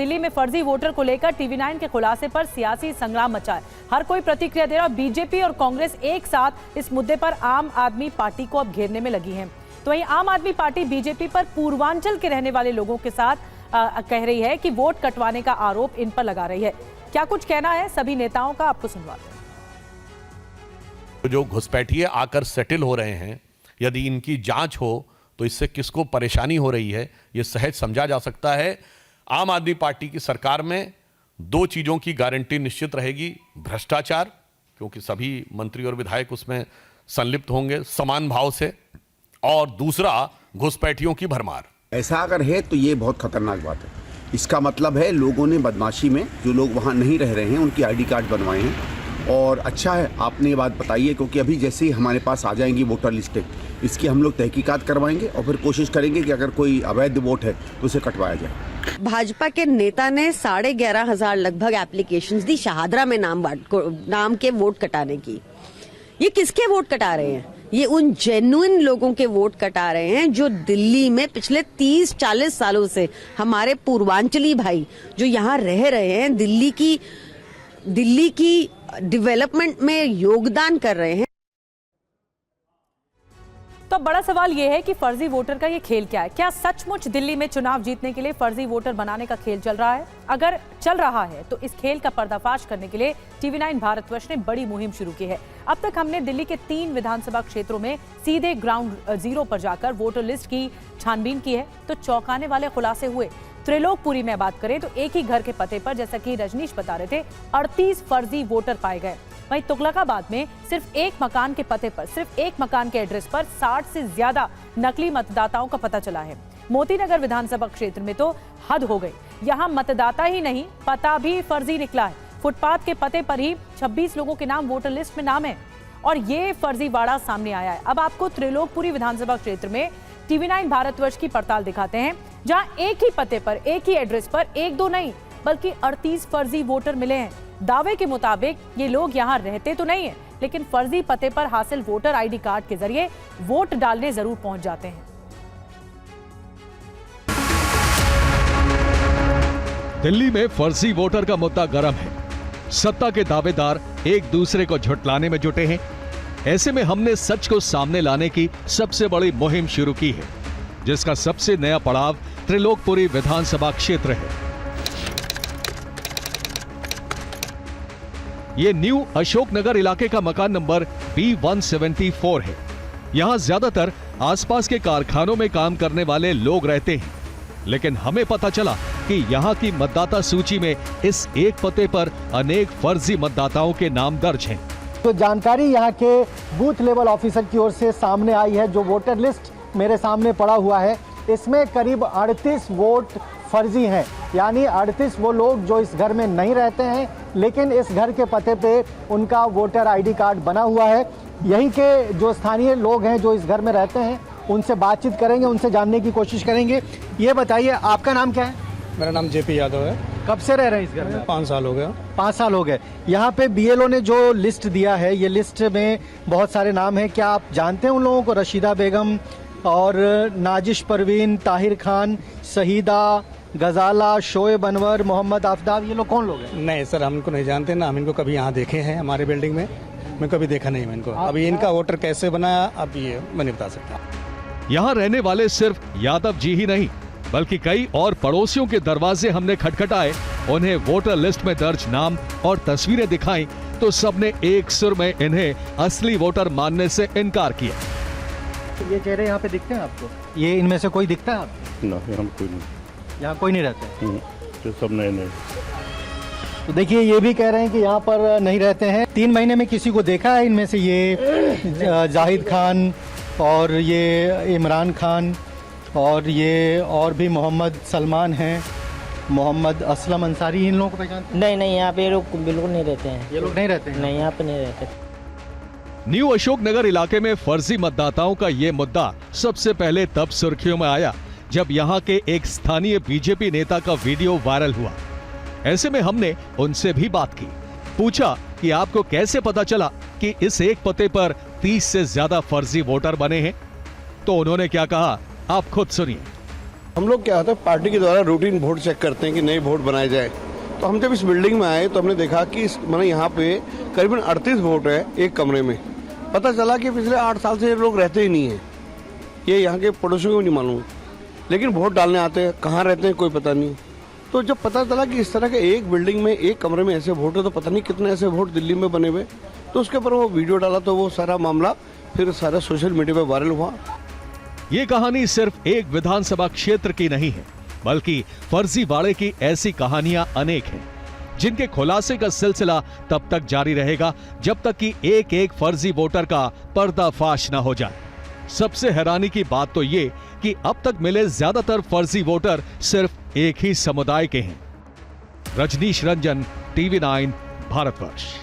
दिल्ली में फर्जी वोटर को लेकर टीवी9 के खुलासे पर सियासी संग्राम मचा है। हर कोई प्रतिक्रिया दे रहा है। बीजेपी और कांग्रेस एक साथ इस मुद्दे पर आम आदमी पार्टी को अब घेरने में लगी है। तो वहीं आम आदमी पार्टी बीजेपी पर पूर्वांचल के रहने वाले लोगों के साथ कह रही है कि वोट कटवाने का आरोप इन पर लगा रही है। क्या कुछ कहना है सभी नेताओं का, आपको सुनवाते हैं। जो घुसपैठिए आकर सेटल हो रहे हैं, यदि इनकी जांच हो तो इससे किसको परेशानी हो रही है यह सहज समझा जा सकता है। आम आदमी पार्टी की सरकार में दो चीजों की गारंटी निश्चित रहेगी। भ्रष्टाचार, क्योंकि सभी मंत्री और विधायक उसमें संलिप्त होंगे समान भाव से, और दूसरा घुसपैठियों की भरमार। ऐसा अगर है तो ये बहुत खतरनाक बात है। इसका मतलब है लोगों ने बदमाशी में, जो लोग वहाँ नहीं रह रहे हैं उनकी आईडी कार्ड बनवाए हैं। और अच्छा है आपने ये बात बताई है, क्योंकि अभी जैसे ही हमारे पास आ जाएंगी वोटर लिस्टें, इसकी हम लोग तहकीकात करवाएंगे और फिर कोशिश करेंगे कि अगर कोई अवैध वोट है तो उसे कटवाया जाए। भाजपा के नेता ने 11,500 लगभग एप्लीकेशंस दी शाहदरा में नाम के वोट कटाने की। ये किसके वोट कटा रहे हैं? ये उन जेन्युइन लोगों के वोट कटा रहे हैं जो दिल्ली में पिछले 30-40 सालों से हमारे पूर्वांचली भाई जो यहाँ रह रहे हैं, दिल्ली की डेवलपमेंट में योगदान कर रहे हैं। तो बड़ा सवाल यह है कि फर्जी वोटर का ये खेल क्या है? क्या सचमुच दिल्ली में चुनाव जीतने के लिए फर्जी वोटर बनाने का खेल चल रहा है? अगर चल रहा है तो इस खेल का पर्दाफाश करने के लिए टीवी9 भारतवर्ष ने बड़ी मुहिम शुरू की है। अब तक हमने दिल्ली के 3 विधानसभा क्षेत्रों में सीधे ग्राउंड जीरो पर जाकर वोटर लिस्ट की छानबीन की है। तो चौंकाने वाले खुलासे हुए। त्रिलोकपुरी में बात करें तो एक ही घर के पते पर, जैसा कि रजनीश बता रहे थे, 38 फर्जी वोटर पाए गए। वहीं तुगलकाबाद में सिर्फ एक मकान के पते पर, सिर्फ एक मकान के एड्रेस पर 60 से ज्यादा नकली मतदाताओं का पता चला है। मोतीनगर विधानसभा क्षेत्र में तो हद हो गई। यहां मतदाता ही नहीं, पता भी फर्जी निकला है। फुटपाथ के पते पर ही 26 लोगों के नाम वोटर लिस्ट में नाम है और ये फर्जीवाड़ा सामने आया है। अब आपको त्रिलोकपुरी विधानसभा क्षेत्र में टीवी9 भारतवर्ष की पड़ताल दिखाते हैं, जहां एक ही पते पर, एक ही एड्रेस पर 1-2 नहीं बल्कि 38 फर्जी वोटर मिले हैं। दावे के मुताबिक ये लोग यहाँ रहते तो नहीं है, लेकिन फर्जी पते पर हासिल वोटर आईडी कार्ड के जरिए वोट डालने जरूर पहुंच जाते हैं। दिल्ली में फर्जी वोटर का मुद्दा गर्म है। सत्ता के दावेदार एक दूसरे को झुठलाने में जुटे हैं। ऐसे में हमने सच को सामने लाने की सबसे बड़ी मुहिम शुरू की है, जिसका सबसे नया पड़ाव त्रिलोकपुरी विधानसभा क्षेत्र है। ये न्यू अशोकनगर इलाके का मकान नंबर B174 है। यहां ज्यादातर आसपास के कारखानों में काम करने वाले लोग रहते हैं, लेकिन हमें पता चला कि यहां की मतदाता सूची में इस एक पते पर अनेक फर्जी मतदाताओं के नाम दर्ज हैं। तो जानकारी यहाँ के बूथ लेवल ऑफिसर की ओर से सामने आई है। जो वोटर लिस्ट मेरे सामने पड़ा हुआ है, इसमें करीब 38 वोट फर्जी हैं, यानी 38 वो लोग जो इस घर में नहीं रहते हैं, लेकिन इस घर के पते पे उनका वोटर आईडी कार्ड बना हुआ है। यहीं के जो स्थानीय लोग हैं जो इस घर में रहते हैं, उनसे बातचीत करेंगे, उनसे जानने की कोशिश करेंगे। ये बताइए, आपका नाम क्या है? मेरा नाम JP यादव है। कब से रह रहे हैं इस घर में? 5 साल हो गया। 5 साल हो गए। यहाँ पे BLO ने जो लिस्ट दिया है, ये लिस्ट में बहुत सारे नाम हैं। क्या आप जानते हैं उन लोगों को? रशीदा बेगम और नाजिश परवीन, ताहिर खान, शहीदा, गजाला, शोएब अनवर, मोहम्मद आफ्ताब, ये लोग कौन लोग हैं? नहीं सर, हम इनको नहीं जानते ना। हम इनको कभी यहाँ देखे हैं हमारे बिल्डिंग में, मैं कभी देखा नहीं मैं इनको। अभी इनका वोटर कैसे बनाया अब ये मैं नहीं बता सकता। यहाँ रहने वाले सिर्फ यादव जी ही नहीं, बल्कि कई और पड़ोसियों के दरवाजे हमने खटखटाए, उन्हें वोटर लिस्ट में दर्ज नाम और तस्वीरें दिखाई, तो सबने एक सुर में इन्हें असली वोटर मानने से इनकार किया। ये चेहरे यहाँ पे दिखते हैं आपको? ये इनमें से कोई दिखता है आपको? ना, हम कोई नहीं। यहाँ कोई नहीं रहता है? तो सब नए। तो देखिए, ये भी कह रहे हैं कि यहाँ पर नहीं रहते हैं। 3 महीने में किसी को देखा है इनमें से? ये जाहिद खान और ये इमरान खान और ये और भी मोहम्मद सलमान हैं, मोहम्मद असलम अंसारी, इन लोगों को पहचानते हैं? नहीं, यहाँ पे लोग बिल्कुल नहीं रहते हैं। ये लोग नहीं रहते हैं? नहीं, यहाँ पे नहीं रहते। न्यू अशोकनगर इलाके में फर्जी मतदाताओं का ये मुद्दा सबसे पहले तब सुर्खियों में आया जब यहाँ के एक स्थानीय बीजेपी नेता का वीडियो वायरल हुआ। ऐसे में हमने उनसे भी बात की, पूछा कि आपको कैसे पता चला कि इस एक पते पर 30 से ज्यादा फर्जी वोटर बने हैं। तो उन्होंने क्या कहा, आप खुद सुनिए। हम लोग क्या होता है पार्टी के द्वारा रूटीन वोट चेक करते हैं कि नए वोट बनाए जाए। तो हम जब इस बिल्डिंग में आए तो हमने देखा कि मैंने यहाँ पे करीबन 38 वोट है एक कमरे में। पता चला कि पिछले 8 साल से ये लोग रहते ही नहीं हैं, ये यहाँ के पड़ोसियों को भी नहीं मालूम, लेकिन वोट डालने आते हैं, कहाँ रहते हैं कोई पता नहीं। तो जब पता चला कि इस तरह के एक बिल्डिंग में एक कमरे में ऐसे वोट है तो पता नहीं कितने ऐसे वोट दिल्ली में बने हुए, तो उसके ऊपर वो वीडियो डाला तो वो सारा मामला फिर सारा सोशल मीडिया पे वायरल हुआ। ये कहानी सिर्फ एक विधानसभा क्षेत्र की नहीं है, बल्कि फर्जीवाड़े की ऐसी कहानियां अनेक हैं, जिनके खुलासे का सिलसिला तब तक जारी रहेगा जब तक कि एक एक फर्जी वोटर का पर्दाफाश न हो जाए। सबसे हैरानी की बात तो ये कि अब तक मिले ज्यादातर फर्जी वोटर सिर्फ एक ही समुदाय के हैं। रजनीश रंजन, TV9 भारतवर्ष।